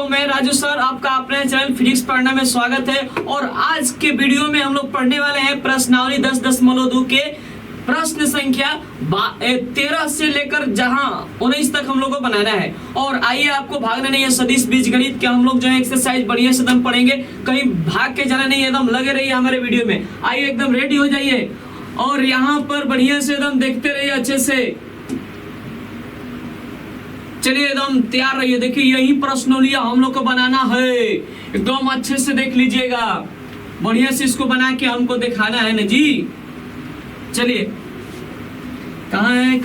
मैं राजू सर, आपका अपने चैनल फिजिक्स पढ़ना में स्वागत है। और आज के वीडियो में हम लोग पढ़ने वाले हैं प्रश्नावली 10.2 के प्रश्न संख्या 13 से लेकर जहां 19 तक हम लोग को बनाना है। और आइए, आपको भागना नहीं है, सदिश बीजगणित के हम लोग जो है एक्सरसाइज बढ़िया से एकदम पढ़ेंगे, कहीं भाग के जाना नहीं है, एकदम लगे रहिए हमारे वीडियो में। आइए एकदम रेडी हो जाइए और यहाँ पर बढ़िया से एकदम देखते रहिए अच्छे से। चलिए एकदम तैयार रहिए। देखिए यही प्रश्नोलिया हम लोग को बनाना है, एकदम अच्छे से देख लीजिएगा, बढ़िया से इसको बना के हमको दिखाना है ना जी। चलिए कहाँ है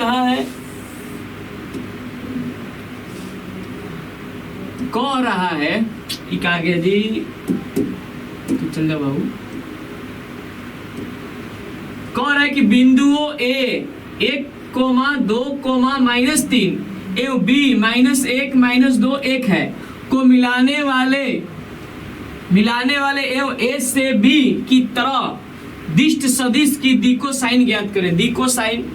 कह रहा है कि कहा गया जी, तो चल जाओ बाबू। कह रहा है कि बिंदुओं ए 1,2,-3 एवं बी -1 -2 1 है को मिलाने वाले एवं ए से बी की तरह दिष्ट सदिश की दिकोसाइन ज्ञात करें। दिकोसाइन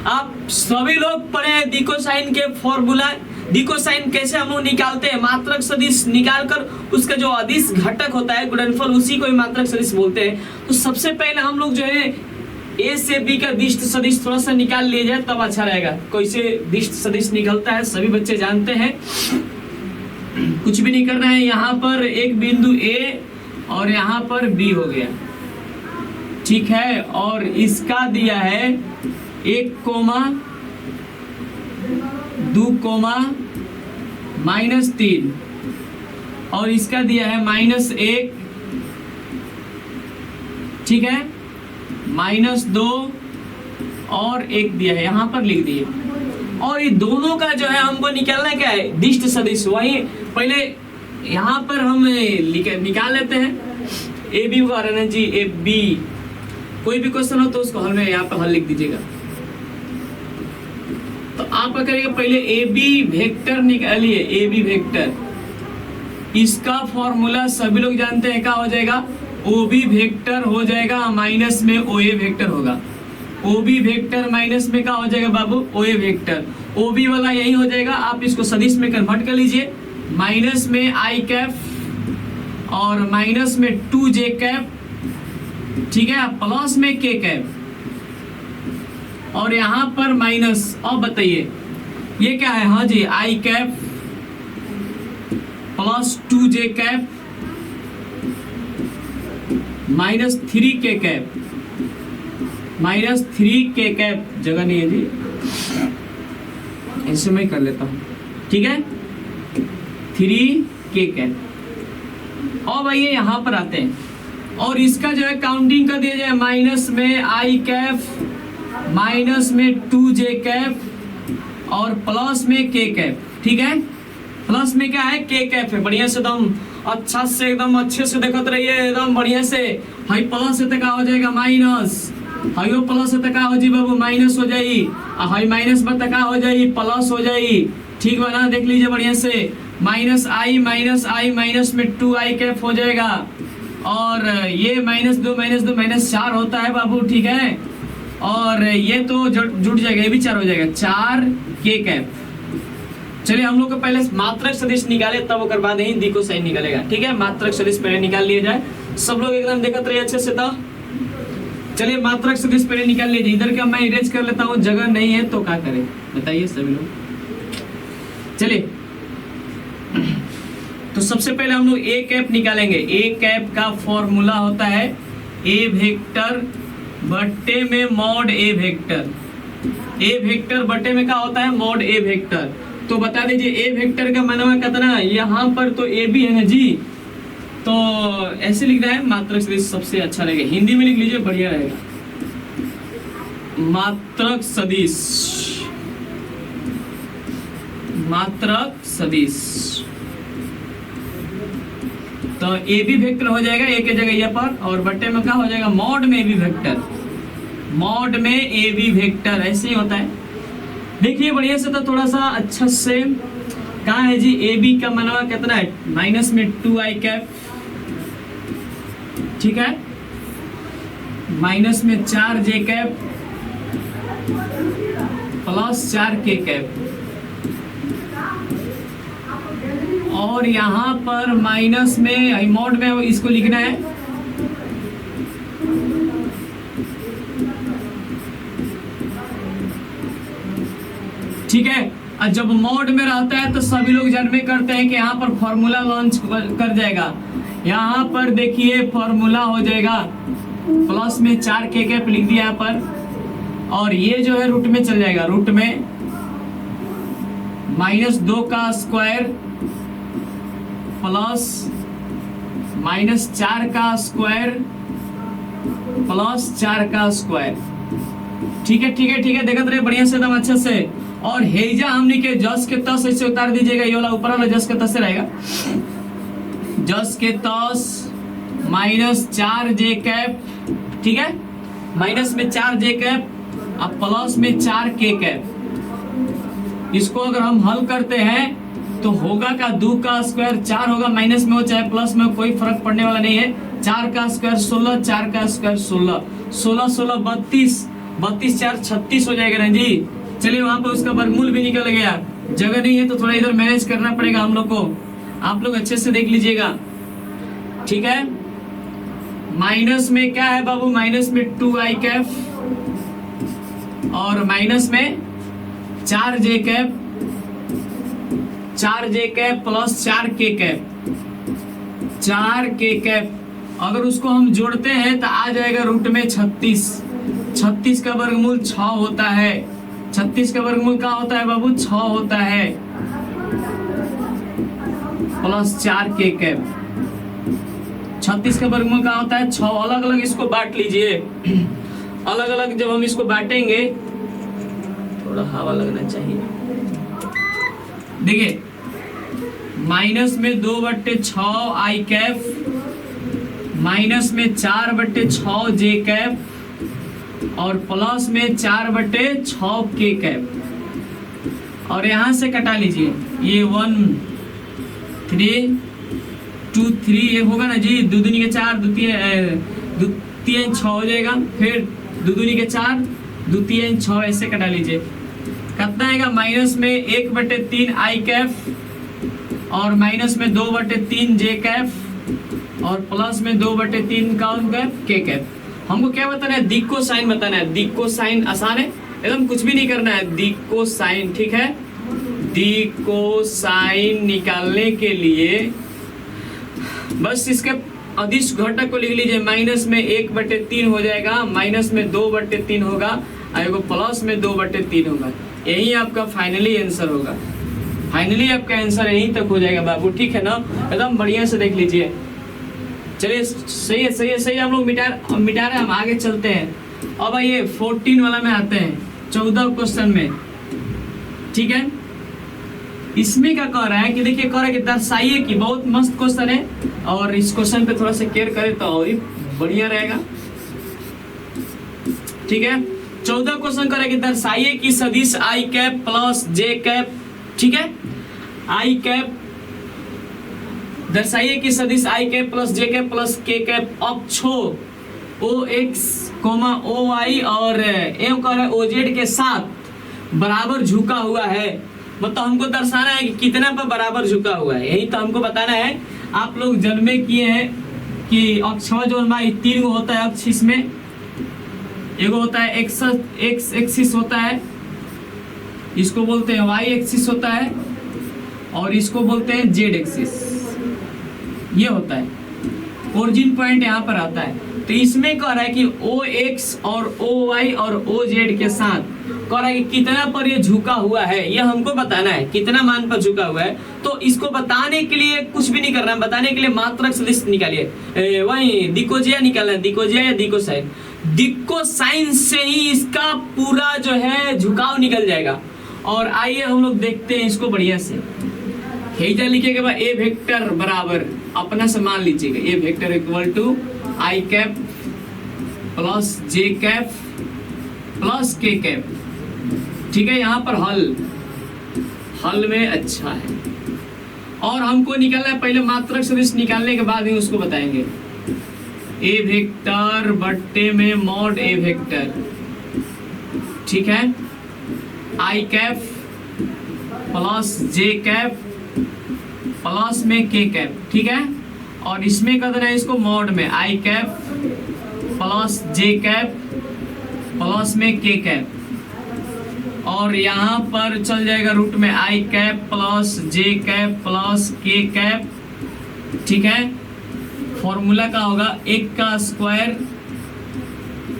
आप सभी लोग पढ़े हैं, दिकोसाइन के फॉर्मूला। दिकोसाइन कैसे हम लोग निकालते हैं, मात्रक सदिश निकालकर उसका जो अदिश घटक होता है गुणनफल, उसी को ही मात्रक सदिश बोलते हैं। तो सबसे पहले हम लोग जो है ए से बी का दिष्ट सदिश थोड़ा सा निकाल लिया जाए तब अच्छा रहेगा। कैसे दिष्ट सदिश निकलता है सभी बच्चे जानते हैं, कुछ भी नहीं करना है। यहाँ पर एक बिंदु ए और यहाँ पर बी हो गया, ठीक है। और इसका दिया है 1,2,-3 और इसका दिया है -1, ठीक है, -2 और 1 दिया है, यहाँ पर लिख दिए। और ये दोनों का जो है हमको निकालना क्या है, दिष्ट सदिश। वही पहले यहाँ पर हम निकाल लेते हैं। ए बी का रहना जी, ए बी कोई भी क्वेश्चन हो तो उसको हल में यहाँ पर हल लिख दीजिएगा। तो आप क्या करिएगा, पहले ए बी वेक्टर निकालिए। ए बी वेक्टर, इसका फॉर्मूला सभी लोग जानते हैं, क्या हो जाएगा, ओ बी वेक्टर हो जाएगा माइनस में ओ ए वेक्टर होगा। ओ बी वेक्टर माइनस में क्या हो जाएगा बाबू, ओ ए वेक्टर। ओ बी वाला यही हो जाएगा, आप इसको सदिश में कन्वर्ट कर लीजिए। माइनस में आई कैप और माइनस में 2j कैप, ठीक है, प्लस में k कैप और यहाँ पर माइनस। अब बताइए ये क्या है, हाँ जी, i cap plus 2j cap -3k cap, -3k cap जगह नहीं है जी, ऐसे मैं कर लेता हूँ, ठीक है, 3k कैप। और भाई यहाँ पर आते हैं और इसका जो है काउंटिंग कर दिया जाए, माइनस में आई कैप, माइनस में 2j कैप और प्लस में k कैप, ठीक है। प्लस में क्या है, k कैप है। बढ़िया से एकदम अच्छा से एकदम अच्छे से देखते रहिए, एकदम बढ़िया से। हाई प्लस से तक हो जाएगा माइनस, हाइयो प्लस से तक हो जी बाबू माइनस हो जाई, हाई माइनस में तक हो जाई प्लस हो जाई, ठीक बना, देख लीजिए बढ़िया से। माइनस आई माइनस में 2i कैप हो जाएगा और ये -2 होता है बाबू, ठीक है। और ये तो जुड़ जाएगा, ये भी 4 हो जाएगा, 4k कैप। चलिए हम लोग को पहले मात्रक सदिश निकाले तब ओकर बाद ही दिकोसाइन निकलेगा, ठीक है। मात्रक सदिश पहले निकाल लिया जाए, सब लोग एकदम देखते रहिए अच्छे से। तो चलिए मात्रक सदिश पहले निकाल लीजिए। इधर का मैं इरेज कर लेता हूँ, जगह नहीं है तो क्या करें बताइए सभी लोग। चलिए तो सबसे पहले हम लोग ए कैप निकालेंगे। ए कैप का फॉर्मूला होता है ए वेक्टर बट्टे में मॉड ए वेक्टर। ए वेक्टर बट्टे में क्या होता है, मॉड ए वेक्टर। तो बता दीजिए ए वेक्टर का मान कितना, यहाँ पर तो ए बी है ना जी, तो ऐसे लिखना है। मात्रक सदिश सबसे अच्छा रहेगा, हिंदी में लिख लीजिए, बढ़िया रहेगा। मात्रक सदिश, मात्रक सदिश। तो ए बी वेक्टर हो जाएगा ए के जगह यहाँ पर, और बट्टे में क्या हो जाएगा, मॉड में ए बी वेक्टर, मॉड में ए बी वेक्टर, ऐसे ही होता है। देखिए बढ़िया से, तो थोड़ा सा अच्छा से कहाँ है जी, ए बी का मनवा कितना है, माइनस में 2i कैप, ठीक है, माइनस में 4j cap plus 4k cap और यहाँ पर माइनस में मॉड में इसको लिखना है, ठीक है। और जब मॉड में रहता है तो सभी लोग जन्मे करते हैं कि यहाँ पर फॉर्मूला लॉन्च कर जाएगा। यहाँ पर देखिए फॉर्मूला हो जाएगा, प्लस में 4 के कैप लिख दिया यहाँ पर, और ये जो है रूट में चल जाएगा, रूट में -2 का स्क्वायर प्लस -4 का स्क्वायर प्लस 4 का स्क्वायर। ठीक है ठीक है ठीक है, देखते रहे बढ़िया से एकदम अच्छे से। और हेजा हमने के जस के तस ऐसे उतार दीजिएगा, ये वाला ऊपर वाला जस के तस से रहेगा, जस के तस -4 जे कैप, ठीक है, माइनस में 4 जे कैप और प्लस में 4 के कैप। इसको अगर हम हल करते हैं तो होगा का 2 का स्क्वायर 4 होगा, माइनस में हो चाहे प्लस में कोई फर्क पड़ने वाला नहीं है। 4 का स्क्वायर 16, 4 का स्क्वायर 16, 16 16 32, 32 4 36 हो जाएगा ना जी। चलिए वहां पर उसका वर्गमूल भी निकल गया, जगह नहीं है तो थोड़ा इधर मैनेज करना पड़ेगा हम लोग को, आप लोग अच्छे से देख लीजिएगा, ठीक है। माइनस में क्या है बाबू, माइनस में 2i कैप और माइनस में 4j cap, 4j cap plus 4k cap, 4k cap. अगर उसको हम जोड़ते हैं तो आ जाएगा रूट में 36। 36 का वर्गमूल 6 होता है। 36 का वर्गमूल क्या होता है बाबू, 6 होता है, प्लस 4k कैप। 36 का वर्गमूल क्या होता है 6। अलग अलग इसको बांट लीजिए, अलग अलग जब हम इसको बांटेंगे, थोड़ा हवा लगना चाहिए। देखिए माइनस में 2/6 आई कैप, माइनस में 4/6 जे कैप और प्लस में 4/6 के कैप। और यहां से कटा लीजिए, ये 1 3 2 3 ये होगा ना जी, 2 दूनी के 4, 2 3 6 हो जाएगा, फिर 2 दूनी के 4, 2 3 6 ऐसे कटा लीजिए। कितना आएगा, माइनस में 1/3 आई कैप और माइनस में 2/3 जे कैप और प्लस में 2/3 कौन कैप, के कैप। हमको क्या बताना है, दिक को साइन बताना है। दिक को साइन आसान है एकदम, कुछ भी नहीं करना है, दिक को साइन, ठीक है। दिक को साइन निकालने के लिए बस इसके अदिश घटक को लिख लीजिए। माइनस में 1/3 हो जाएगा, माइनस में 2/3 होगा और प्लस में 2/3 होगा। यही आपका फाइनली आंसर होगा। फाइनली आपका आंसर यहीं तक हो जाएगा बाबू, ठीक है ना, एकदम बढ़िया से देख लीजिए। चलिए सही है सही है सही है, हम लोग मिटा रहे, हम आगे चलते हैं। अब आइए 14 वाला में आते हैं, 14 क्वेश्चन में, ठीक है। इसमें क्या कह रहा है कि देखिए कह रहा है कि दर्शाइए कि, बहुत मस्त क्वेश्चन है और इस क्वेश्चन पे थोड़ा सा केयर करें तो और ही बढ़िया रहेगा, ठीक है। 14 क्वेश्चन कह रहा है कि दर्शाइए कि सदिश आई कैप प्लस जे कैप, ठीक है, आई कैप दर्शाइए कि सदिश आई cap plus j cap plus k cap अक्षो OX, OY और OZ के साथ बराबर झुका हुआ है। मतलब हमको दर्शाना है कि कितना पर बराबर झुका हुआ है, यही तो हमको बताना है। आप लोग जन्मे किए हैं कि अक्ष जो हमारा 3 गो होता है अक्ष, इसमें एगो होता है एक्स एक्सिस होता है, इसको बोलते हैं वाई एक्सिस होता है और इसको बोलते हैं जेड एक्सिस, ये होता है। ओरिजिन पॉइंट यहाँ पर आता है। तो इसमें कह रहा है कि OX और OY और OZ के साथ कह रहा है कि कितना पर ये झुका हुआ है, ये हमको बताना है कितना मान पर झुका हुआ है। तो इसको बताने के लिए कुछ भी नहीं करना है, बताने के लिए मात्रक सदिश निकालिए, वही दिकोजिया निकालना है, दिकोजिया या दिकोसाइन। दिकोसाइन से ही इसका पूरा जो है झुकाव निकल जाएगा। और आइए हम लोग देखते हैं इसको बढ़िया से। हेजा लिखे के बाद ए वेक्टर बराबर अपना से मान लीजिएगा, A vector equal to i cap plus j cap plus k cap, ठीक है। यहाँ पर हल में अच्छा है। और हमको निकालना है पहले मात्रक सदिश, निकालने के बाद ही उसको बताएंगे। ए वेक्टर बट्टे में मॉड ए वेक्टर, ठीक है, i cap plus j cap plus में के कैप, ठीक है। और इसमें कर देना है इसको मॉड में i cap plus j cap plus में के कैप। और यहाँ पर चल जाएगा रूट में i cap plus j cap plus k cap, ठीक है। फॉर्मूला का होगा एक का स्क्वायर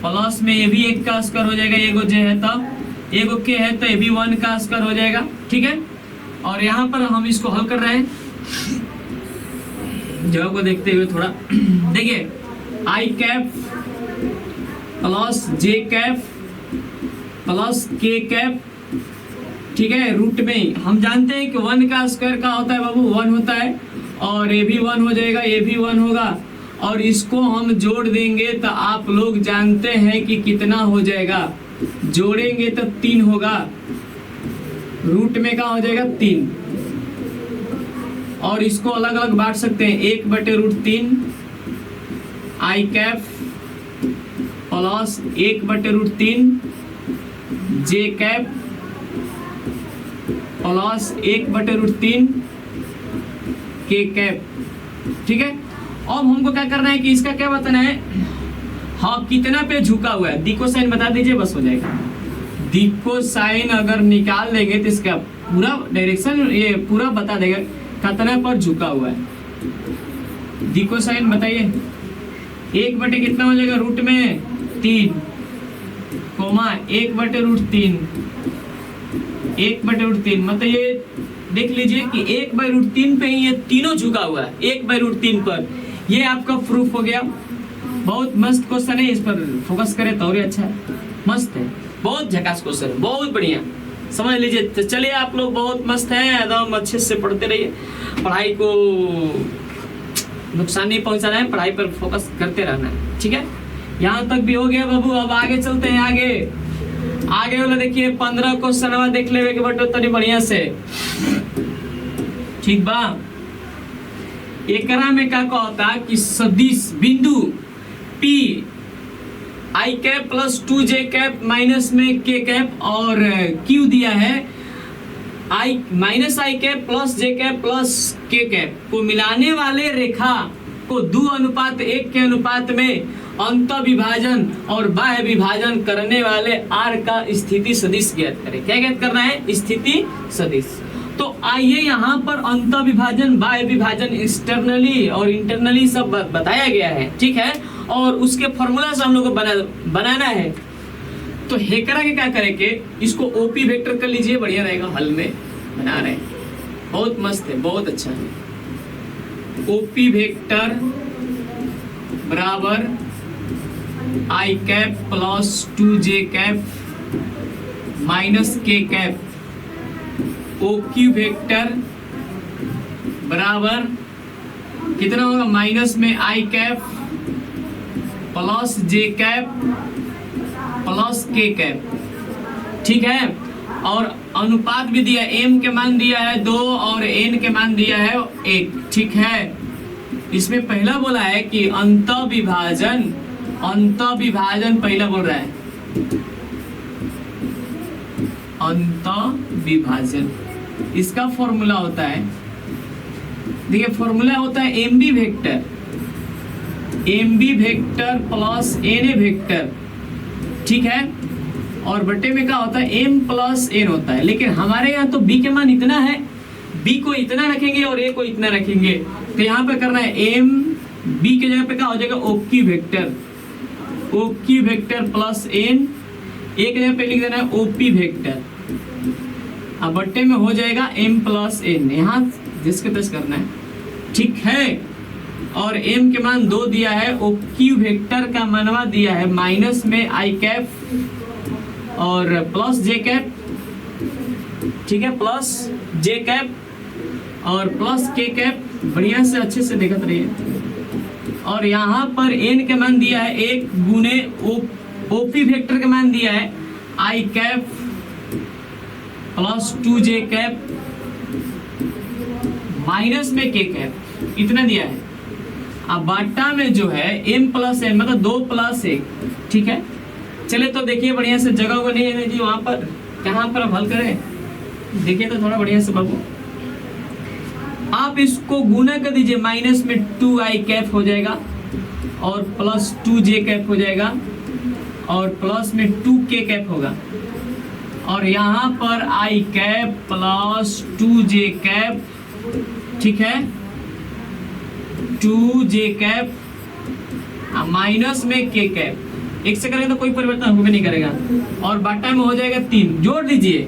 प्लस में ये भी एक का स्क्वायर हो जाएगा, एगो जे है तब एगो के है तो ये भी 1 का स्क्वायर हो जाएगा, ठीक है। और यहाँ पर हम इसको हल कर रहे हैं, जगह को देखते हुए थोड़ा देखिए आई cap plus j cap plus k cap, ठीक है। रूट में हम जानते हैं कि 1 का स्क्वायर का होता है बाबू 1 होता है, और ये भी 1 हो जाएगा, ये भी 1 होगा, और इसको हम जोड़ देंगे तो आप लोग जानते हैं कि कितना हो जाएगा, जोड़ेंगे तो 3 होगा, रूट में का हो जाएगा 3। और इसको अलग अलग बांट सकते हैं, 1/√3 आई कैप प्लस 1/√3 जे कैप प्लस 1/√3 के कैप, ठीक है। अब हमको क्या करना है कि इसका क्या बताना है, हाँ कितना पे झुका हुआ है, दी को साइन बता दीजिए बस हो जाएगा। दी को साइन अगर निकाल देंगे तो इसका पूरा डायरेक्शन ये पूरा बता देगा कितना पर झुका हुआ है। दी को साइन बताइए, 1 बटे कितना हो जाएगा रूट में 3 कोमा 1/√3 1/√3 मतलब ये देख लीजिए कि 1/√3 पे ही ये तीनों झुका हुआ है, 1/√3 पर। ये आपका प्रूफ हो गया। बहुत मस्त क्वेश्चन है, इस पर फोकस करें तो और अच्छा है, मस्त है, बहुत झकास क्वेश्चन है, बहुत बढ़िया समझ लीजिए। तो चलिए आप लोग बहुत मस्त हैं, एकदम अच्छे से पढ़ते रहिए, पढ़ाई को नुकसान नहीं पहुंचाना है, पढ़ाई पर फोकस करते रहना है, ठीक है। यहाँ तक भी हो गया बाबू, अब आगे चलते हैं। आगे वाला देखिए 15 क्वेश्चन देख ले बटो तनी बढ़िया से, ठीक बा। एकरा में क्या कहता कि सदिश बिंदु P i cap plus 2j cap minus में k कैप और Q दिया है i minus i cap plus j cap plus k cap को मिलाने वाले रेखा को 2:1 के अनुपात में अंत विभाजन और बाह्य विभाजन करने वाले R का स्थिति सदिश ज्ञात करें। क्या ज्ञात करना है, स्थिति सदिश। तो आइए यहाँ पर अंत विभाजन बाह्य विभाजन एक्सटर्नली और इंटरनली सब बताया गया है, ठीक है। और उसके फॉर्मूला से हम लोग को बनाना है। तो हेकरा के क्या करेंगे, इसको ओपी वेक्टर कर लीजिए, बढ़िया रहेगा, हल में बना रहे हैं, बहुत मस्त है, बहुत अच्छा है। ओपी वेक्टर बराबर i cap plus 2j cap minus k cap, OQ vector बराबर कितना होगा, माइनस में i cap plus j cap plus k cap, ठीक है। और अनुपात भी दिया, m के मान दिया है 2 और n के मान दिया है 1, ठीक है। इसमें पहला बोला है कि अंत विभाजन पहला बोल रहा है, अंत विभाजन, इसका फॉर्मूला होता है, देखिए फॉर्मूला होता है mb vector plus na vector, ठीक है। और बटे में क्या होता है, m प्लस n होता है। लेकिन हमारे यहाँ तो b के मान इतना है, b को इतना रखेंगे और a को इतना रखेंगे, तो यहाँ पे करना है m b के जगह पे क्या हो जाएगा, OQ वेक्टर प्लस n, एक जगह पे लिख देना है OP वेक्टर, अब बट्टे में हो जाएगा m प्लस n, यहाँ जिसके तस करना है, ठीक है। और m के मान 2 दिया है, OQ वेक्टर का मनवा दिया है माइनस में आई कैप और प्लस जे कैप, ठीक है, प्लस जे कैप और प्लस के कैप, बढ़िया से अच्छे से देखते रहिए। और यहाँ पर n के मान दिया है 1 गुने OP वेक्टर का मान दिया है i cap plus 2j cap minus में के कैप, इतना दिया है। अब बाटा में जो है m प्लस n मतलब 2 + 1, ठीक है। चले तो देखिए बढ़िया से, जगह को नहीं है जी वहां पर, कहाँ पर अब हल करें, देखिए तो थोड़ा बढ़िया से बाबू। आप इसको गुना कर दीजिए, माइनस में 2i कैप हो जाएगा और प्लस 2j कैप हो जाएगा और प्लस में 2k कैप होगा और यहाँ पर i cap plus 2j cap, ठीक है, 2j कैप माइनस में k कैप। एक से करेंगे तो कोई परिवर्तन होगा नहीं करेगा और बाटा में हो जाएगा 3। जोड़ दीजिए,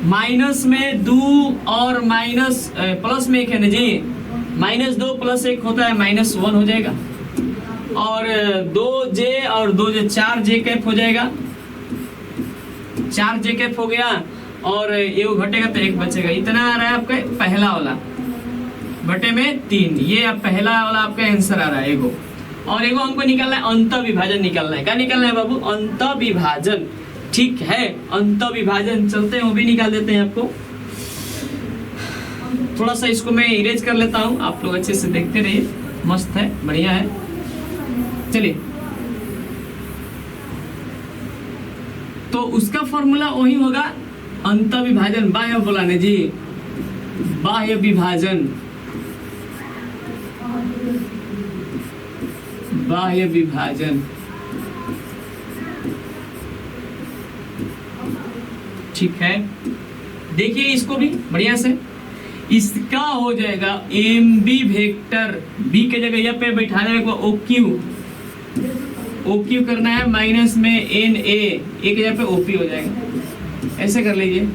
माइनस में 2 और माइनस प्लस में 1 है ना जी, -2 + 1 होता है -1 हो जाएगा और 2j और 2j 4j कैप हो जाएगा, 4j कैप हो गया और ये घटेगा तो 1 बचेगा। इतना आ रहा है आपका पहला वाला बटे में 3, ये अब पहला वाला आपका आंसर आ रहा है एगो। और एगो हमको निकालना है अंत विभाजन निकालना है। क्या निकालना है बाबू? अंत विभाजन। ठीक है, अंत विभाजन चलते हैं, वो भी निकाल देते हैं आपको। थोड़ा सा इसको मैं इरेज कर लेता हूँ, आप लोग अच्छे से देखते रहिए, मस्त है, बढ़िया है। चलिए, तो उसका फॉर्मूला वही होगा अंत विभाजन, बाह्य बोलाने जी, बाह्य विभाजन, बाह्य विभाजन। ठीक है, देखिए इसको भी बढ़िया से, इसका हो जाएगा एम बी वेक्टर, बी के जगह यहाँ पे बैठाने को ओ क्यू करना है, माइनस में एन ए के जगह पे ओपी हो जाएगा, ऐसे कर लीजिए,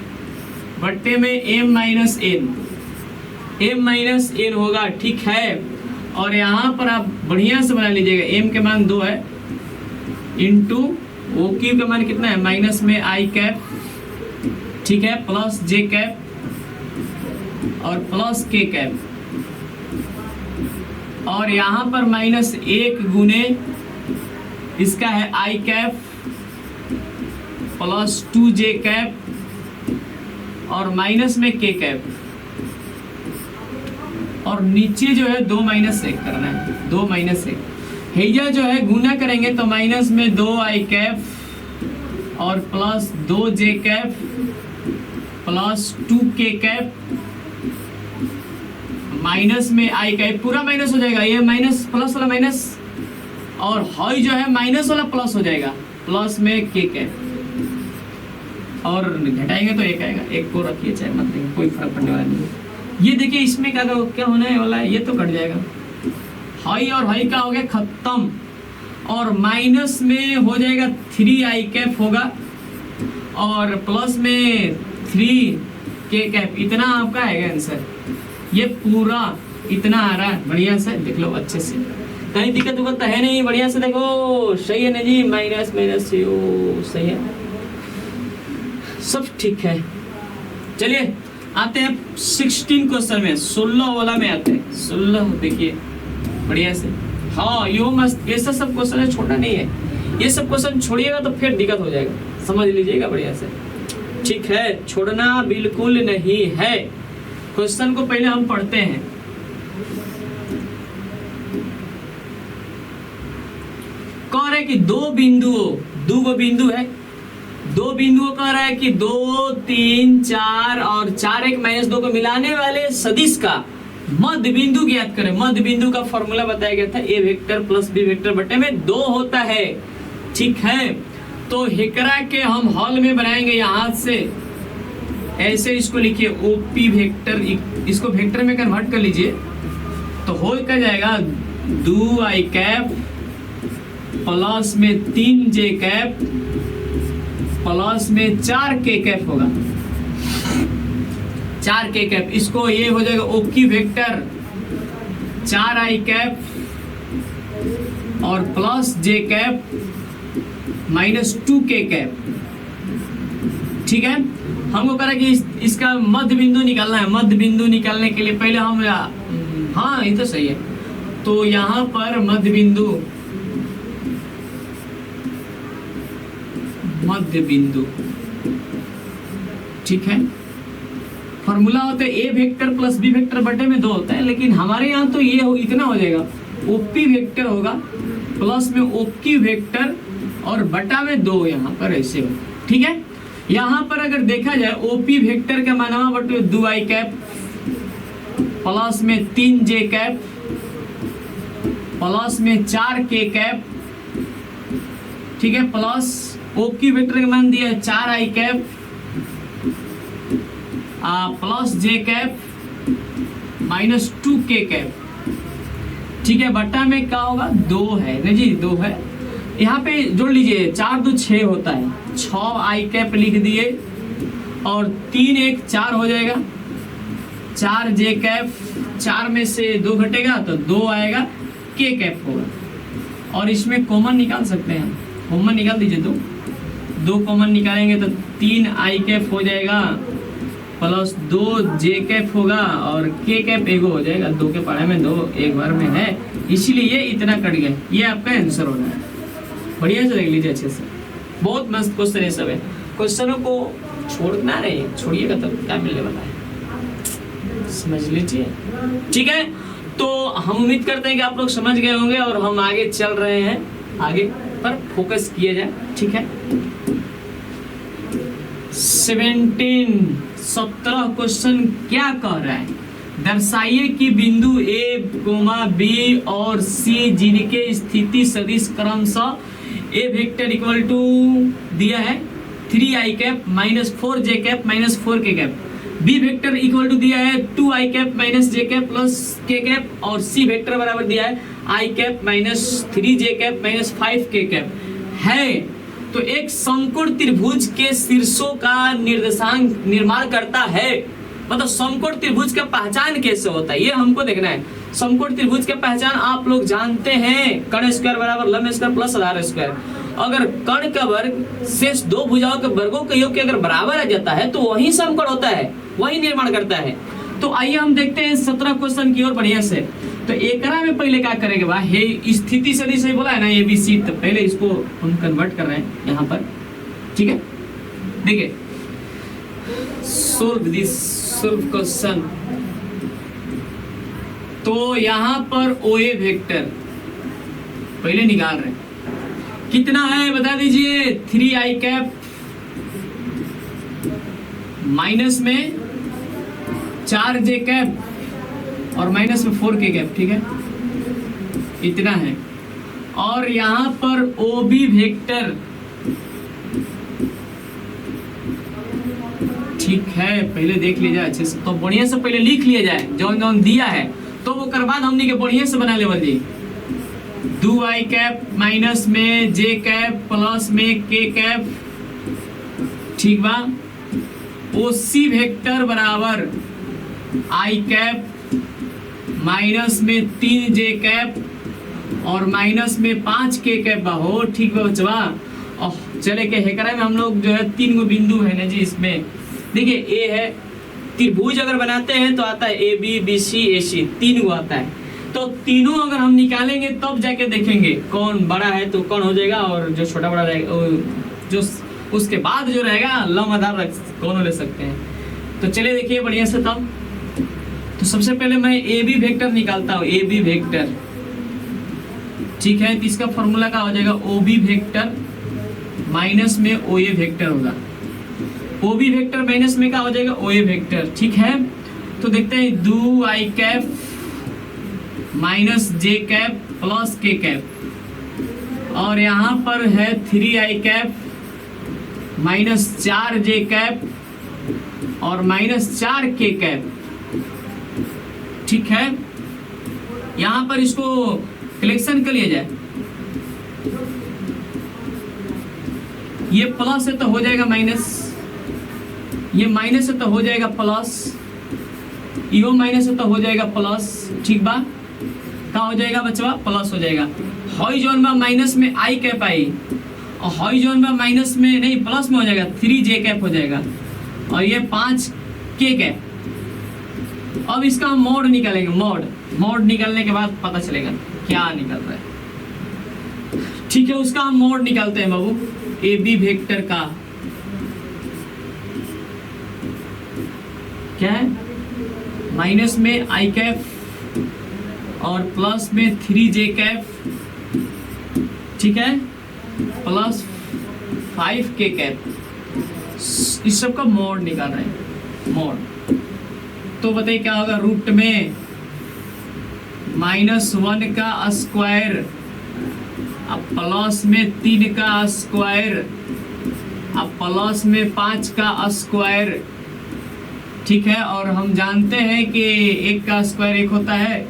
बट्टे में एम माइनस एन होगा। ठीक है, और यहाँ पर आप बढ़िया से बना लीजिएगा, एम के मान 2 है इंटू ओ क्यू का मान कितना है, माइनस में आई कैप, ठीक है, प्लस जे कैप और प्लस के कैप, और यहाँ पर -1 गुने इसका है i cap plus 2j cap और माइनस में के कैप, और नीचे जो है 2 - 1 करना है, 2 - 1 हेजा जो है गुना करेंगे तो माइनस में 2i कैप और plus 2j cap plus 2k cap minus में i कैप, पूरा माइनस हो जाएगा, ये माइनस प्लस वाला माइनस और हाई जो है माइनस वाला प्लस हो जाएगा, प्लस में k कैप, और घटाएंगे तो 1 आएगा, 1 को रखिए चाहे मत रखिए, कोई फर्क पड़ने वाला नहीं है। ये देखिए इसमें क्या होने वाला है, ये तो कट जाएगा, हाई और हाई का हो गया खत्म, और माइनस में हो जाएगा 3i कैप होगा और प्लस में 3k कैप, इतना आपका आएगा आंसर। ये पूरा इतना आ रहा है, बढ़िया से देख लो अच्छे से, कहीं दिक्कत तो है नहीं, बढ़िया से देखो, सही है ना जी, माइनस से ओ सही है, सब ठीक है। चलिए आते हैं 16 क्वेश्चन में, 16 वाला में आते हैं, 16 देखिए बढ़िया से। हाँ यो मस्त, ऐसा सब क्वेश्चन है, छोटा नहीं है, ये सब क्वेश्चन छोड़िएगा तो फिर दिक्कत हो जाएगा, समझ लीजिएगा बढ़िया से। ठीक है, छोड़ना बिल्कुल नहीं है। क्वेश्चन को पहले हम पढ़ते हैं। कह रहे कि दो बिंदु है, 2 बिंदुओं कह रहा है कि 2, 3, 4 और 4 1 -2 को मिलाने वाले सदिश का मध्य बिंदु ज्ञात करें। मध्य बिंदु का फॉर्मूला बताया गया था, ए वेक्टर प्लस बी वेक्टर बटे में 2 होता है। ठीक है, तो हेकरा के हम हॉल में बनाएंगे यहाँ से, ऐसे इसको लिखिए ओपी वेक्टर, इसको वेक्टर में कन्वर्ट कर लीजिए तो हो क्या जाएगा, 2i कैप प्लस में 3j कैप प्लस में 4k कैप होगा, 4k कैप, इसको ये हो जाएगा ओकी वेक्टर 4i कैप और plus j cap minus 2k cap. ठीक है, हमको कह रहा है कि इसका मध्य बिंदु निकालना है। मध्य बिंदु निकालने के लिए पहले हम, हाँ ये तो सही है, तो यहाँ पर मध्य बिंदु, ठीक है, फॉर्मूला होता है ए वेक्टर प्लस बी वेक्टर बटे में 2 होता है, लेकिन हमारे यहाँ तो ये इतना हो जाएगा, ओपी वेक्टर होगा प्लस में ओक्यू वेक्टर और बटा में 2 यहाँ पर ऐसे हो। ठीक है, यहाँ पर अगर देखा जाए ओपी वेक्टर का माना बटे 2i कैप प्लस में 3 जे कैप प्लस में 4 के कैप, ठीक है, प्लस ओ की वेक्टर का मान दिया है 4 आई cap plus j cap minus 2 के कैप, ठीक है, बट्टा में क्या होगा 2 है ना जी, 2 है। यहाँ पे जोड़ लीजिए 4 2 6 होता है, 6 आई कैप लिख दिए और 3 1 4 हो जाएगा, 4 जे कैप, 4 में से 2 घटेगा तो 2 आएगा, के कैप होगा। और इसमें कॉमन निकाल सकते हैं, कॉमन निकाल दीजिए, 2 कॉमन निकालेंगे तो 3 आई कैप हो जाएगा प्लस 2 जे कैप होगा और के कैप एगो हो जाएगा, 2 के पढ़ाई में 2 एक बार में है, इसीलिए ये इतना कट गया, ये आपका आंसर हो रहा है। बढ़िया से देख लीजिए अच्छे से, बहुत मस्त क्वेश्चन है सब है। क्वेश्चनों को छोड़ना नहीं, छोड़िएगा तब क्या मिलने वाला है, समझ लीजिए, ठीक है। तो हम उम्मीद करते हैं कि आप लोग समझ गए होंगे और हम आगे चल रहे हैं, आगे पर फोकस किया जाए, ठीक है। 17 क्वेश्चन क्या कह रहा है, दर्शाइए कि बिंदु ए, बी और सी जिनके स्थिति सदिश क्रमशः ए वेक्टर इक्वल टू दिया है 3 i cap minus 4 j cap minus 4 k cap, b vector equal to दिया है 2 i cap minus j cap plus k cap, और सी वेक्टर बराबर दिया है i cap minus 3 j cap minus 5 k cap है। तो एक समकोण त्रिभुज के शीर्षों का निर्देशांक निर्माण करता है, मतलब समकोण त्रिभुज का पहचान कैसे होता है ये हमको देखना है। समकोण त्रिभुज की पहचान आप लोग जानते हैं, कर्ण स्क्वायर बराबर लंब स्क्वायर प्लस आधार स्क्वायर। अगर कर्ण का वर्ग शेष 2 भुजाओं के वर्गों के योग के अगर बराबर आ जाता है तो वही समकोण होता है, वही निर्माण करता है। तो आइए हम देखते हैं 17 क्वेश्चन की ओर बढ़िया से। तो एकरा में पहले क्या करेंगे बा, हे स्थिति सदिश बोला है ना ABC, तो पहले इसको हम कन्वर्ट कर रहे हैं यहाँ पर, ठीक है। देखिए सोल्व दिस क्वेश्चन। तो यहाँ पर OA वेक्टर पहले निकाल रहे हैं, कितना है बता दीजिए, 3 आई कैप माइनस में 4 जे कैप और माइनस में 4 के कैप, ठीक है, इतना है। और यहाँ पर OB वेक्टर, ठीक है, पहले देख लिया जाए अच्छे से, तो बढ़िया से पहले लिख लिया जाए जो दिया है, तो वो कर बाद हमने के बढ़िया से बना level ji. 2 i cap minus में जे कैप प्लस में के कैप, ठीक बा। OC वेक्टर बराबर आई कैप माइनस में 3 जे कैप और माइनस में 5 के कैप बा हो, ठीक बा बचवा। और चले के हेकरा में हम लोग जो है 3 गो बिंदु है ना जी, इसमें देखिए ए है, त्रिभुज अगर बनाते हैं तो आता है AB BC AC, 3 गो आता है। तो तीनों अगर हम निकालेंगे तब जाके देखेंगे कौन बड़ा है तो कौन हो जाएगा, और जो छोटा बड़ा रहेगा जो उसके बाद जो रहेगा लंब आधार कौन ले सकते हैं। तो चलिए देखिए बढ़िया से तब। तो सबसे पहले मैं AB वेक्टर निकालता हूँ, AB वेक्टर, ठीक है। तो इसका फॉर्मूला क्या हो जाएगा, OB वेक्टर माइनस में OA वेक्टर होगा, OB वेक्टर माइनस में क्या हो जाएगा OA वेक्टर, ठीक है। तो देखते हैं 2 i cap minus j cap plus k cap, और यहाँ पर है 3 i cap minus 4 j cap और माइनस 4 के कैप, ठीक है। यहाँ पर इसको कलेक्शन कर लिया जाए, ये प्लस है तो हो जाएगा माइनस, ये माइनस है तो हो जाएगा प्लस, यो माइनस है तो हो जाएगा प्लस, ठीक बा। क्या हो जाएगा बचवा, प्लस हो जाएगा। हॉई जोन में माइनस में आई कैप आई, और हॉई जोन में माइनस में नहीं प्लस में हो जाएगा 3 जे कैप हो जाएगा, और ये 5 के कैप। अब इसका हम मोड निकालेंगे, मोड निकालने के बाद पता चलेगा क्या निकल रहा है, ठीक है। उसका हम मोड निकालते हैं बाबू, AB वेक्टर का क्या है, माइनस में आई कैप और प्लस में 3 जे कैप, ठीक है, प्लस 5 के कैप। इस सब का मोड निकाल रहे हैं, मोड तो बताइए क्या होगा, रूट में -1 का स्क्वायर अब प्लस में 3 का स्क्वायर अब प्लस में 5 का स्क्वायर, ठीक है। और हम जानते हैं कि 1 का स्क्वायर 1 होता है,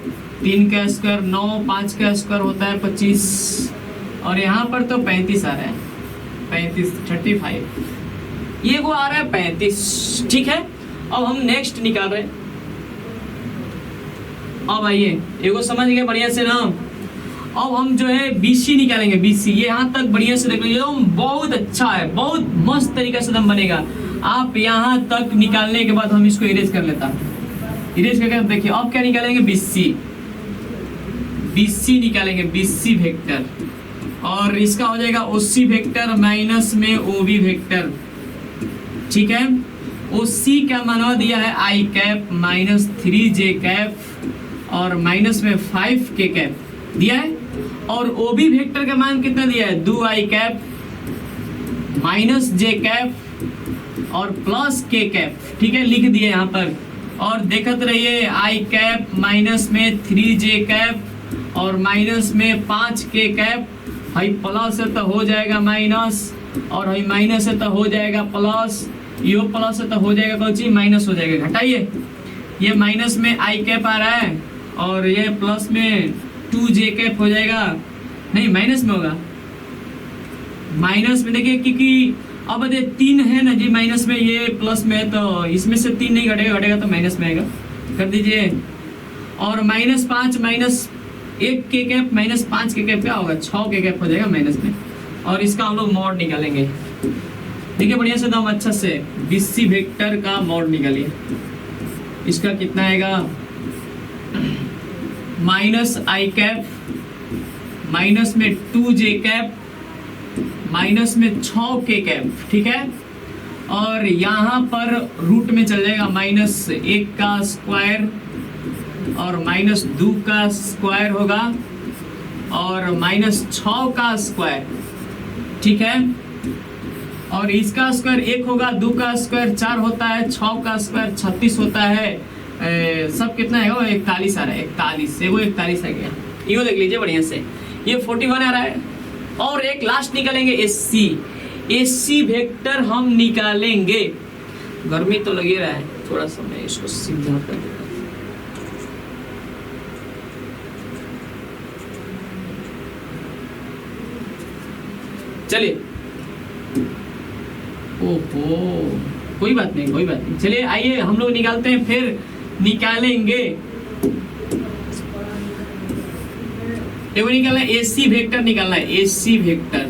3 का स्क्वायर 9, 5 का स्क्वायर होता है 25, और यहाँ पर तो 35 आ रहा है, 35 ये वो आ रहा है 35, ठीक है। अब हम नेक्स्ट निकाल रहे हैं। अब आइए एगो समझ गए बढ़िया से ना। अब हम जो है BC निकालेंगे, BC ये यहाँ तक बढ़िया से देख लीजिए, बहुत अच्छा है, बहुत मस्त तरीका से दम बनेगा। आप यहाँ तक निकालने के बाद हम इसको इरेज कर लेता हूँ, इरेज करके देखिए अब क्या निकालेंगे, BC निकालेंगे, BC वेक्टर, और इसका हो जाएगा OC वेक्टर माइनस में OB वेक्टर, ठीक है। OC का मान दिया है I cap minus 3J cap और माइनस में 5K कैप दिया है, और OB वेक्टर का मान कितना दिया है, 2I cap minus J cap और प्लस K कैप, ठीक है, लिख दिए यहाँ पर। और देखते रहिए I कैप माइनस में 3J कैप और माइनस में 5K कैप, हाई प्लस है तो हो जाएगा माइनस, और हाई माइनस है तो हो जाएगा प्लस, यो प्लस है तो हो जाएगा कौन सी, माइनस हो जाएगा। घटाइए, ये माइनस में I कैप आ रहा है और ये प्लस में 2J कैप हो जाएगा, नहीं माइनस में होगा, माइनस में देखिए क्योंकि अब ये 3 है ना जी माइनस में, ये प्लस में है तो इसमें से 3 नहीं घटेगा, घटेगा तो माइनस में आएगा, कर दीजिए। और -5 minus 1K cap minus 5K cap क्या होगा, 6K कैप हो जाएगा माइनस में। और इसका हम लोग मॉड निकालेंगे, देखिए बढ़िया से दम अच्छा से, BC वेक्टर का मॉड निकालिए। इसका कितना आएगा, माइनस I कैप माइनस में 2J कैप माइनस में 6K कैप, ठीक है। और यहाँ पर रूट में चल जाएगा -1 का स्क्वायर और -2 का स्क्वायर होगा और -6 का स्क्वायर, ठीक है। और इसका स्क्वायर 1 होगा, 2 का स्क्वायर 4 होता है, 6 का स्क्वायर 36 होता है, सब कितना है वो 41 आ रहा है, 41 वो 41 आ गया, ये देख लीजिए बढ़िया से, ये 41 आ रहा है। और एक लास्ट निकालेंगे SC वेक्टर हम निकालेंगे, गर्मी तो लगी रहा है, थोड़ा सा मैं इसको सीधा कर देता हूं। चलिए, ओहो कोई बात नहीं, कोई बात नहीं, चलिए आइए हम लोग निकालते हैं, फिर निकालेंगे। देखो निकालना है AC वेक्टर, निकालना है AC vector,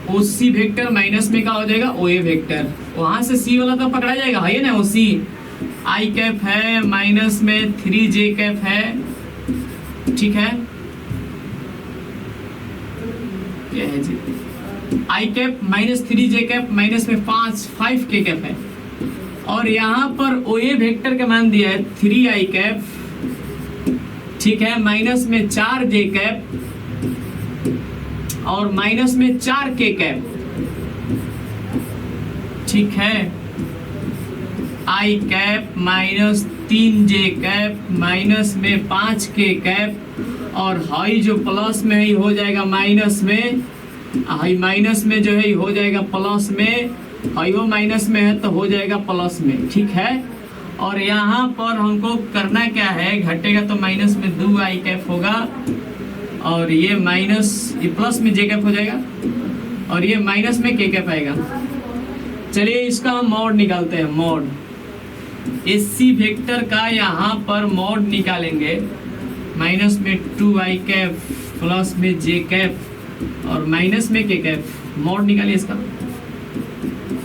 OC vector minus में क्या हो जाएगा, OA वेक्टर, वहां से C वाला तो पकड़ा जाएगा, है ना। OC I कैप है माइनस में 3J कैप है, ठीक है, क्या है जी, I cap minus 3J cap minus में 5K कैप है। और यहाँ पर OA वेक्टर का मान दिया है 3I कैप, ठीक है, माइनस में 4J कैप और माइनस में 4K कैप, ठीक है। I cap minus 3J cap minus में 5K कैप, और हाई जो प्लस में ही हो जाएगा माइनस में, हाई माइनस में जो है हो जाएगा प्लस में, हाई वो माइनस में है तो हो जाएगा प्लस में, ठीक है। और यहाँ पर हमको करना क्या है, घटेगा तो माइनस में 2I कैप होगा, और ये माइनस ये प्लस में J कैप हो जाएगा, और ये माइनस में K कैप आएगा। चलिए इसका हम मॉड निकालते हैं, मॉड SC वेक्टर का यहाँ पर मॉड निकालेंगे, माइनस में 2I कैप प्लस में J कैप और माइनस में K कैप, मॉड निकालिए इसका।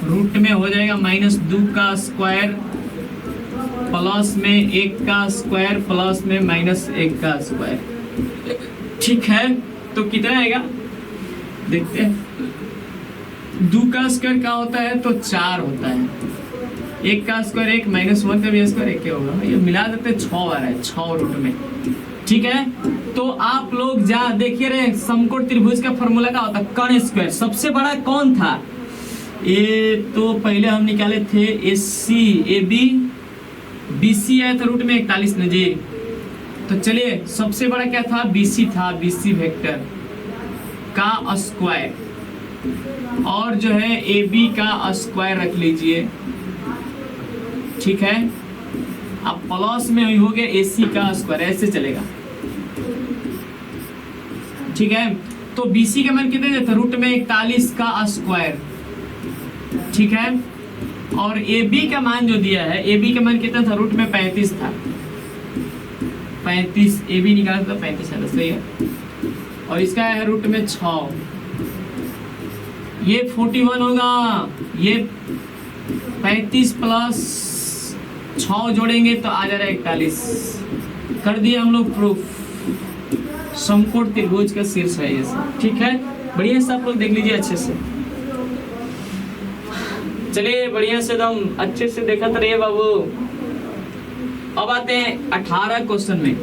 रूट में हो जाएगा -2 का स्क्वायर प्लस में 1 का स्क्वायर प्लस में -1 का स्क्वायर, ठीक है। तो कितना आएगा देखते हैं, 2 का स्क्वायर क्या होता है तो 4 होता है, 1 का स्क्वायर 1 -1 का भी स्क्वायर 1 क्या होगा, ये मिला देते 6 आ रहा है, 6 रूट में, ठीक है। तो आप लोग जहाँ देखिए रहे समकोण त्रिभुज का फॉर्मूला क्या होता है, कर्ण स्क्वायर, सबसे बड़ा कौन था, ए तो पहले हम निकाले थे AC AB, BC आया था रूट में 41 न जी। तो चलिए सबसे बड़ा क्या था, BC था, BC वेक्टर का स्क्वायर, और जो है AB का स्क्वायर रख लीजिए, ठीक है। अब प्लस में हो गया AC का स्क्वायर, ऐसे चलेगा, ठीक है। तो BC का मान कितने था, रूट में 41 का स्क्वायर, ठीक है। और AB का मान जो दिया है, AB का मान कितना था, रूट में 35 था, 35 AB निकाला था 35 है, सही है। और इसका है रूट में 6, ये 41 होगा, ये 35 प्लस 6 जोड़ेंगे तो आ जा रहा है 41। कर दिया हम लोग प्रूफ, समकोण त्रिभुज का शीर्ष है ये सब, ठीक है। बढ़िया से आप लोग देख लीजिए अच्छे से। चलिए बढ़िया से एकदम अच्छे से देखा तो रहिए बाबू। अब आते हैं 18 क्वेश्चन में,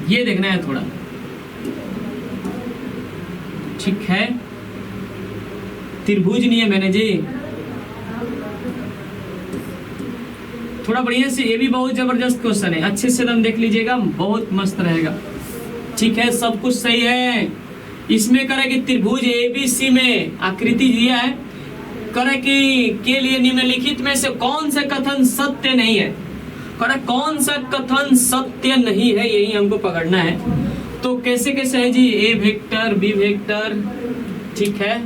ये देखना है थोड़ा, ठीक है। त्रिभुज नियम है ना जी, थोड़ा बढ़िया से, ये भी बहुत जबरदस्त क्वेश्चन है, अच्छे से एकदम देख लीजिएगा, बहुत मस्त रहेगा, ठीक है। सब कुछ सही है। इसमें करे कि त्रिभुज ABC में आकृति दिया है, करे कि के लिए निम्नलिखित में से कौन सा कथन सत्य नहीं है, करे कौन सा कथन सत्य नहीं है, यही हमको पकड़ना है। तो कैसे कैसे है जी, A वेक्टर B वेक्टर, ठीक है,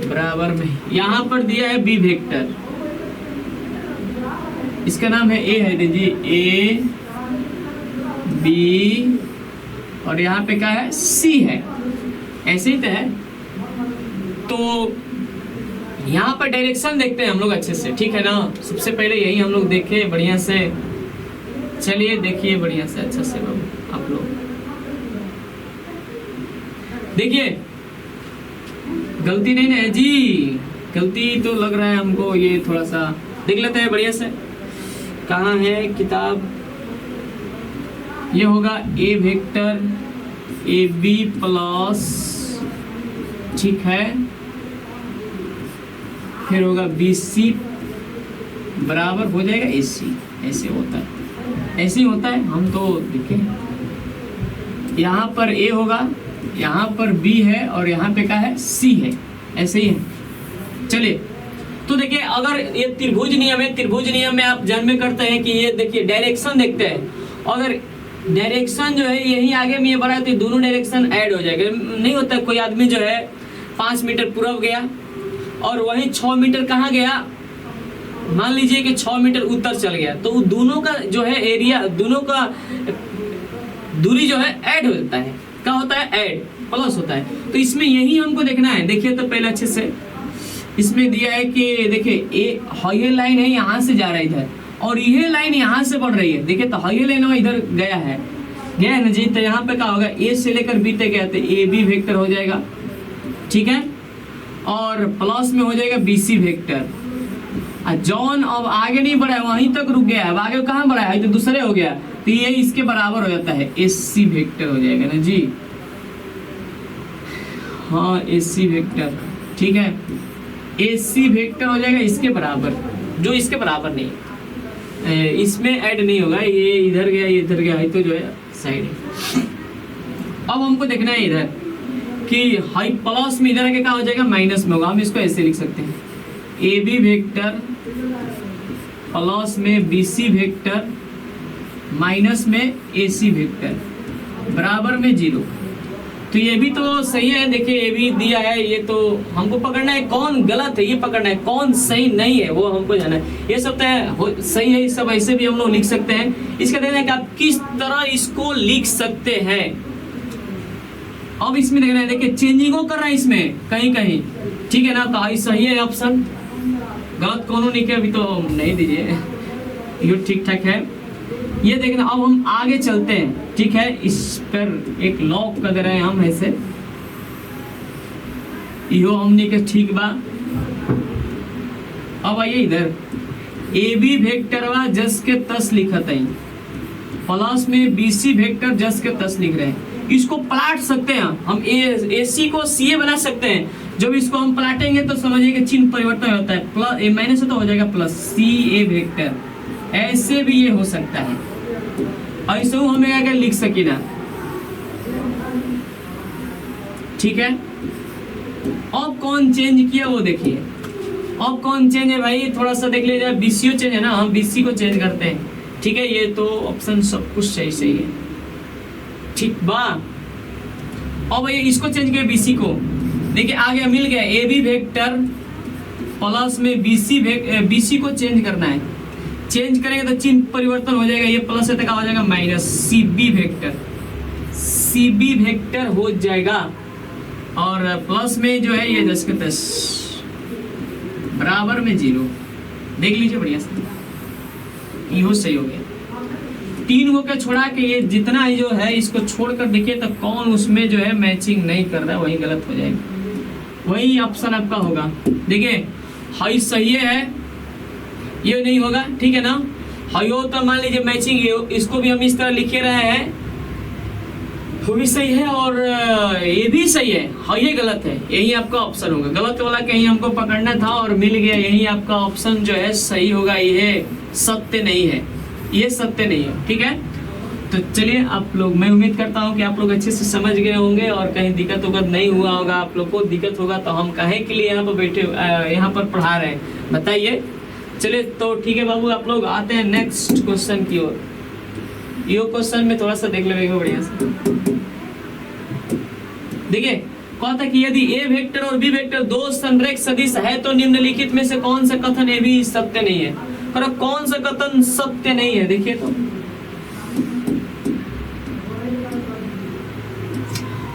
बराबर में यहाँ पर दिया है B वेक्टर, इसका नाम है A है जी, A B, और यहाँ पे क्या है, C है, ऐसे ही तो है। तो यहाँ पर डायरेक्शन देखते हैं हम लोग अच्छे से, ठीक है ना। सबसे पहले यही हम लोग देखें बढ़िया से, चलिए देखिए बढ़िया से अच्छा से बाबू आप लोग देखिए। गलती नहीं ना है जी, गलती तो लग रहा है हमको, ये थोड़ा सा देख लेते हैं बढ़िया से, कहाँ है किताब। ये होगा A वेक्टर AB प्लस, ठीक है, फिर होगा BC बराबर हो जाएगा AC, ऐसे होता है, ऐसे ही होता है। हम तो देखें, यहाँ पर A होगा, यहाँ पर B है, और यहाँ पे क्या है, C है, ऐसे ही है। चलिए तो देखिए, अगर ये त्रिभुज नियम है, त्रिभुज नियम में आप जन्म करते हैं कि ये देखिए डायरेक्शन देखते हैं, अगर डायरेक्शन जो है यही आगे में ये बढ़ा है तो दोनों डायरेक्शन ऐड हो जाएगा। नहीं होता कोई आदमी जो है 5 मीटर पूरब गया और वही 6 मीटर कहाँ गया, मान लीजिए कि 6 मीटर उत्तर चल गया, तो दोनों का जो है एरिया, दोनों का दूरी जो है ऐड हो जाता है। क्या होता है, ऐड, प्लस होता है। तो इसमें यही हमको देखना है। देखिए तो पहले अच्छे से इसमें दिया है कि देखिए ये लाइन है, यहाँ से जा रहा है इधर, और ये लाइन यहाँ से बढ़ रही है। देखिए तो ये लाइन इधर गया है ना जी, तो यहाँ पे क्या होगा, A से लेकर B तक गया तो AB वेक्टर हो जाएगा, ठीक है, और प्लस में हो जाएगा BC वेक्टर। जॉन अब आगे नहीं बढ़ा है, वहीं तक रुक गया है, अब आगे कहाँ बढ़ा है, तो दूसरे हो गया, तो ये इसके बराबर हो जाता है, AC वेक्टर हो जाएगा ना जी। हाँ AC वेक्टर, ठीक है, AC वेक्टर हो जाएगा इसके बराबर, जो इसके बराबर नहीं है, इसमें ऐड नहीं होगा, ये इधर गया, ये इधर गया, तो जो है साइड है। अब हमको देखना है इधर कि हाई प्लस में इधर आके क्या हो जाएगा, माइनस में होगा। हम इसको ऐसे लिख सकते हैं, AB वेक्टर प्लस में BC वेक्टर माइनस में AC वेक्टर बराबर में 0। तो ये भी तो सही है। देखिए ये भी दिया है, ये तो हमको पकड़ना है कौन गलत है, ये पकड़ना है, कौन सही नहीं है वो हमको जाना है। ये सब तो सही है, सब ऐसे भी हम लोग लिख सकते हैं। इसका देखना है कि आप किस तरह इसको लिख सकते हैं। अब इसमें देखना है, देखिए चेंजिंग कर रहा है इसमें कहीं कहीं, ठीक है ना, तो सही है ऑप्शन, गलत कौन नहीं किया, अभी तो नहीं दीजिए, ये ठीक ठाक है। ये देखना, अब हम आगे चलते हैं, ठीक है, इस पर एक लॉक कर दे रहे हैं हम ऐसे, यो हमने के ठीक बा। अब आइए इधर AB वेक्टरवा जस के तस लिखत है, प्लस में बीसी वेक्टर जस के तस लिख रहे हैं। इसको पलट सकते हैं हम ए सी को सी ए बना सकते हैं। जब इसको हम पलटेंगे तो समझिए कि चिन्ह परिवर्तन होता है, प्लस ए माइनस से तो हो जाएगा प्लस सी ए वेक्टर, ऐसे भी ये हो सकता है। ऐसे हमें क्या लिख सकी ना, ठीक है। अब कौन चेंज किया वो देखिए, अब कौन चेंज है भाई, थोड़ा सा देख लीजिए। बीसी चेंज है ना, हम बीसी को चेंज करते हैं, ठीक है। ये तो ऑप्शन सब कुछ सही सही है, ठीक बा। अब ये इसको चेंज किया बीसी को, देखिए आगे मिल गया ए बी वेक्टर प्लस में बीसी को चेंज करना है। चेंज करेंगे तो चिन्ह परिवर्तन हो जाएगा, ये प्लस से तक हो जाएगा माइनस सी बी वेक्टर हो जाएगा। और प्लस में जो है ये 10 के 10 बराबर में 0, देख लीजिए बढ़िया से, ये सही हो गया। 3 को क्या छोड़ा के ये जितना ही जो है इसको छोड़कर देखिए तो कौन उसमें जो है मैचिंग नहीं कर रहा है, वही गलत हो जाएगा, वही ऑप्शन आपका होगा। देखिए हाई सही है, ये नहीं होगा, ठीक है ना। हाई हो तो मान लीजिए मैचिंग, इसको भी हम इस तरह लिखे रहे हैं, वो भी सही है और ये भी सही है। हाँ ये गलत है, यही आपका ऑप्शन होगा। गलत वाला कहीं हमको पकड़ना था और मिल गया, यही आपका ऑप्शन जो है सही होगा। ये सत्य नहीं है, ये सत्य नहीं है, ठीक है। तो चलिए आप लोग, मैं उम्मीद करता हूँ कि आप लोग अच्छे से समझ गए होंगे और कहीं दिक्कत उक्कत नहीं हुआ होगा। आप लोग को दिक्कत होगा तो हम काहे के लिए यहाँ पर बैठे, यहाँ पर पढ़ा रहे हैं, बताइए। चलिए तो ठीक है बाबू, आप लोग आते हैं नेक्स्ट क्वेश्चन की ओर। ये क्वेश्चन में थोड़ा सा देख लेंगे बढ़िया से। देखिए कहता कि यदि ए वेक्टर और बी वेक्टर दो संरेख सदिश है तो निम्नलिखित में से कौन सा कथन ए भी सत्य नहीं है। और कौन सा कथन सत्य नहीं है, देखिए तो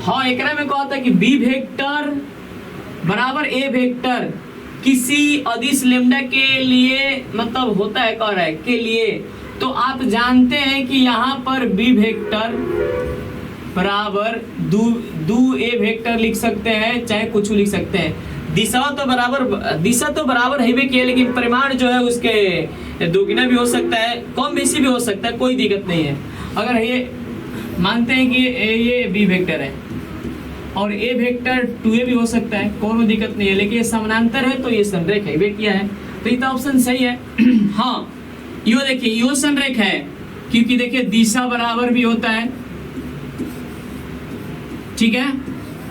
हाँ एकरा में कहता है कि बी वेक्टर बराबर ए वेक्टर किसी अदिश लेम्डा के लिए मतलब होता है, कह रहा है के लिए। तो आप जानते हैं कि यहाँ पर बी वेक्टर बराबर दो ए वेक्टर लिख सकते हैं, चाहे कुछ लिख सकते हैं। दिशा तो बराबर है भी किया, लेकिन परिमाण जो है उसके दोगुना भी हो सकता है, कम बेसी भी हो सकता है, कोई दिक्कत नहीं है। अगर ये मानते हैं कि ये बी वेक्टर है और ए वेक्टर 2a भी हो सकता है, कोई दिक्कत नहीं है, लेकिन ये समानांतर है तो ये संरेख है वे किया है, तो ये तो ऑप्शन सही है। हाँ यो देखिए यो संरेख है, क्योंकि देखिए दिशा बराबर भी होता है, ठीक है,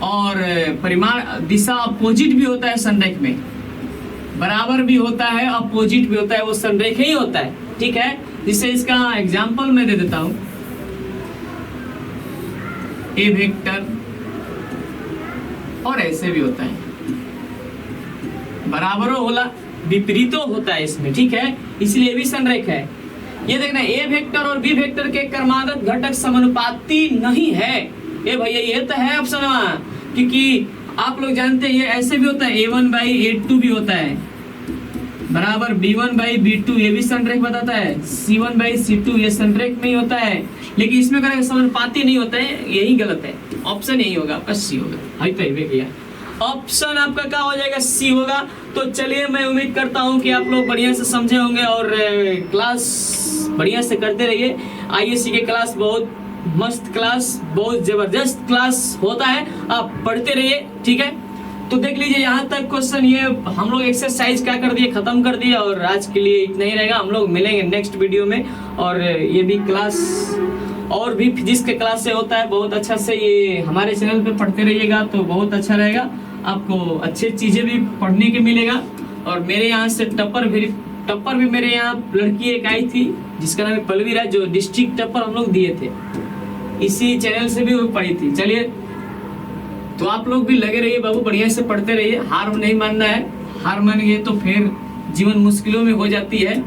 और परिमाण दिशा अपोजिट भी होता है संरेख में, बराबर भी होता है अपोजिट भी होता है, वो संरेख ही होता है, ठीक है। जिससे इसका एग्जांपल मैं दे देता हूं, ए वेक्टर और ऐसे भी होता है, बराबरो होला विपरीतो होता है इसमें, ठीक है, इसलिए भी संरेख है। ये देखना ए वेक्टर और बी वेक्टर के क्रमागत घटक समानुपाती नहीं है। ये भैया ये तो है ऑप्शन, क्योंकि आप लोग जानते हैं ये ऐसे भी होता है, a1/a2 भी होता है बराबर b1/b2, ये भी संरेख बताता है, c1/c2 ये संरेख में ही होता है, लेकिन इसमें करें समानुपाती नहीं होता है, यही गलत है। ऑप्शन यही होगा आपका सी होगा, हाई तो भैया ऑप्शन आपका क्या हो जाएगा, सी होगा। तो चलिए मैं उम्मीद करता हूँ कि आप लोग बढ़िया से समझे होंगे और क्लास बढ़िया से करते रहिए। आईएससी के क्लास बहुत मस्त क्लास, बहुत जबरदस्त क्लास होता है, आप पढ़ते रहिए, ठीक है। तो देख लीजिए यहाँ तक क्वेश्चन, ये हम लोग एक्सरसाइज क्या कर दिए, खत्म कर दिए, और आज के लिए इतना ही रहेगा। हम लोग मिलेंगे नेक्स्ट वीडियो में, और ये भी क्लास और भी फिजिक्स के क्लास से होता है बहुत अच्छा से, ये हमारे चैनल पे पढ़ते रहिएगा तो बहुत अच्छा रहेगा, आपको अच्छी चीजें भी पढ़ने के मिलेगा। और मेरे यहाँ से टप्पर भी मेरे यहाँ लड़की एक आई थी जिसका नाम है पलवीरा, जो डिस्ट्रिक्ट टप्पर हम लोग दिए थे, इसी चैनल से भी वो पढ़ी थी। चलिए तो आप लोग भी लगे रहिए बाबू, बढ़िया से पढ़ते रहिए, हार नहीं मानना है, हार मान गए तो फिर जीवन मुश्किलों में हो जाती है,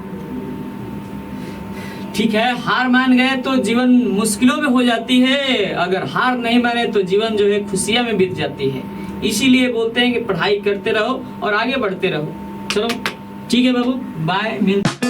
ठीक है। हार मान गए तो जीवन मुश्किलों में हो जाती है, अगर हार नहीं माने तो जीवन जो है खुशियां में बीत जाती है। इसीलिए बोलते हैं कि पढ़ाई करते रहो और आगे बढ़ते रहो। चलो ठीक है बाबू, बाय, मिलते